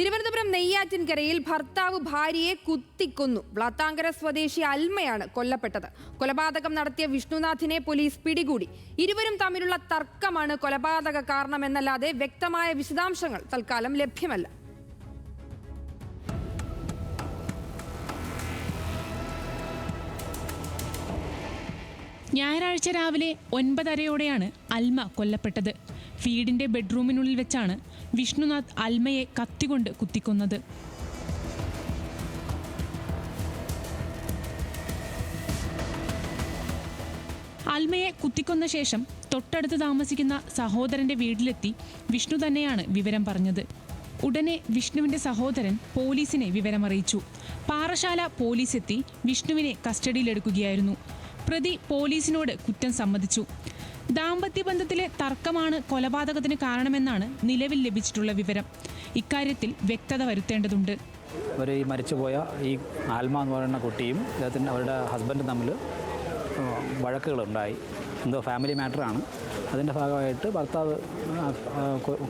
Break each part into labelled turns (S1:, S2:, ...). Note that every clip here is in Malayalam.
S1: തിരുവനന്തപുരം നെയ്യാറ്റിൻകരയിൽ ഭർത്താവ് ഭാര്യയെ കുത്തിക്കൊന്നു. ബ്ലാത്താങ്കര സ്വദേശി അൽമയാണ് കൊല്ലപ്പെട്ടത്. കൊലപാതകം നടത്തിയ വിഷ്ണുനാഥിനെ പോലീസ് പിടികൂടി. ഇരുവരും തമ്മിലുള്ള തർക്കമാണ് കൊലപാതക കാരണമെന്നല്ലാതെ വ്യക്തമായ വിശദാംശങ്ങൾ തൽക്കാലം ലഭ്യമല്ല.
S2: ഞായറാഴ്ച രാവിലെ 9:30യോടെയാണ് അൽമ കൊല്ലപ്പെട്ടത്. വീടിന്റെ ബെഡ്റൂമിനുള്ളിൽ വെച്ചാണ് വിഷ്ണുനാഥ് അൽമയെ കത്തികൊണ്ട് കുത്തിക്കൊന്നത്. അൽമയെ കുത്തിക്കൊന്ന ശേഷം തൊട്ടടുത്ത് താമസിക്കുന്ന സഹോദരന്റെ വീട്ടിലെത്തി വിഷ്ണു തന്നെയാണ് വിവരം പറഞ്ഞത്. ഉടനെ വിഷ്ണുവിന്റെ സഹോദരൻ പോലീസിനെ വിവരമറിയിച്ചു. പാറശാല പോലീസ് എത്തി വിഷ്ണുവിനെ കസ്റ്റഡിയിലെടുക്കുകയായിരുന്നു. പ്രതി പോലീസിനോട് കുറ്റം സമ്മതിച്ചു. ദാമ്പത്യബന്ധത്തിലെ തർക്കമാണ് കൊലപാതകത്തിന് കാരണമെന്നാണ് നിലവിൽ ലഭിച്ചിട്ടുള്ള വിവരം. ഇക്കാര്യത്തിൽ വ്യക്തത വരുത്തേണ്ടതുണ്ട്.
S3: ഈ മരിച്ചുപോയ ഈ ആൽമ എന്ന് പറയുന്ന കുട്ടിയും അവരുടെ ഹസ്ബൻഡും തമ്മിൽ വഴക്കുകളുണ്ടായി. എന്തോ ഫാമിലി മാറ്ററാണ്. അതിൻ്റെ ഭാഗമായിട്ട് ഭർത്താവ്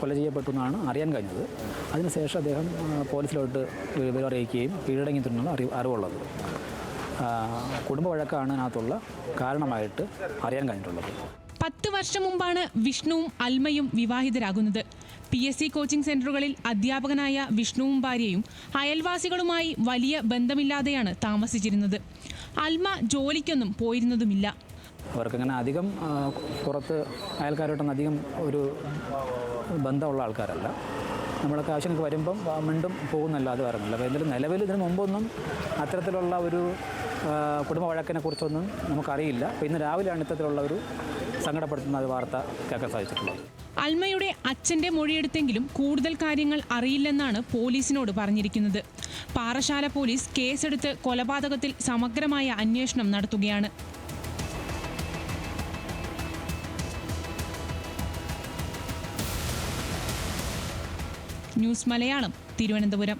S3: കൊല ചെയ്യപ്പെട്ടു എന്നാണ് അറിയാൻ കഴിഞ്ഞത്. അതിനുശേഷം അദ്ദേഹം പോലീസിലോട്ട് വിവരം അറിയിക്കുകയും കീഴടങ്ങിയിട്ടുണ്ടെന്ന് അറിവുള്ളത്. കുടുംബ വഴക്കാണ് അതിനകത്തുള്ള കാരണമായിട്ട് അറിയാൻ കഴിഞ്ഞിട്ടുള്ളത്.
S2: 10 വർഷം മുമ്പാണ് വിഷ്ണുവും അൽമയും വിവാഹിതരാകുന്നത്. PSC കോച്ചിംഗ് സെന്ററുകളിൽ അധ്യാപകനായ വിഷ്ണുവും ഭാര്യയും അയൽവാസികളുമായി വലിയ ബന്ധമില്ലാതെയാണ് താമസിച്ചിരുന്നത്. അൽമ ജോലിക്കൊന്നും പോയിരുന്നതുമില്ല.
S3: അവർക്കങ്ങനെ അധികം പുറത്ത് അയൽക്കാരോട്ടൊന്നും അധികം ഒരു ബന്ധമുള്ള ആൾക്കാരല്ല. നമ്മളൊക്കെ ആവശ്യങ്ങൾക്ക് വരുമ്പം മിണ്ടും പോകുന്നല്ലാതെ വരുന്നില്ല. അപ്പോൾ എന്തായാലും നിലവിൽ ഇതിന് മുമ്പൊന്നും അത്തരത്തിലുള്ള ഒരു കുടുംബ വഴക്കിനെ കുറിച്ചൊന്നും നമുക്കറിയില്ല. അപ്പോൾ ഇന്ന് രാവിലെയാണ് ഇത്തരത്തിലുള്ള ഒരു സങ്കടപ്പെടുത്തുന്ന ഒരു വാർത്ത കേൾക്കാൻ സാധിച്ചിട്ടുള്ളത്.
S2: അൽമയുടെ അച്ഛന്റെ മൊഴിയെടുത്തെങ്കിലും കൂടുതൽ കാര്യങ്ങൾ അറിയില്ലെന്നാണ് പോലീസിനോട് പറഞ്ഞിരിക്കുന്നത്. പാറശാല പോലീസ് കേസെടുത്ത് കൊലപാതകത്തിൽ സമഗ്രമായ അന്വേഷണം നടത്തുകയാണ്. ന്യൂസ് മലയാളം, തിരുവനന്തപുരം.